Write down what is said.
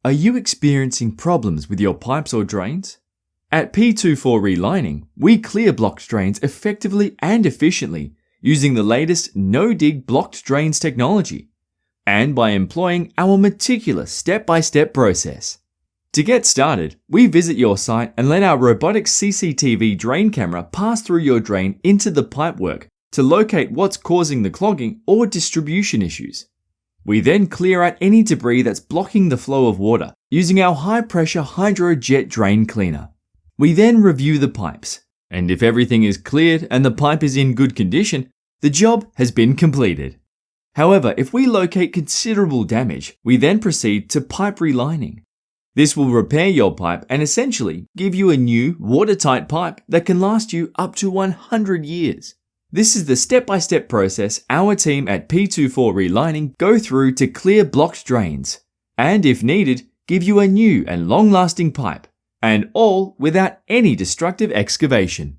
Are you experiencing problems with your pipes or drains? At P24 Relining, we clear blocked drains effectively and efficiently using the latest no-dig blocked drains technology, and by employing our meticulous step-by-step process. To get started, we visit your site and let our robotic CCTV drain camera pass through your drain into the pipework to locate what's causing the clogging or distribution issues. We then clear out any debris that's blocking the flow of water using our high-pressure hydrojet drain cleaner. We then review the pipes, and if everything is cleared and the pipe is in good condition, the job has been completed. However, if we locate considerable damage, we then proceed to pipe relining. This will repair your pipe and essentially give you a new watertight pipe that can last you up to 100 years. This is the step-by-step process our team at P24 Relining go through to clear blocked drains, and if needed, give you a new and long-lasting pipe, and all without any destructive excavation.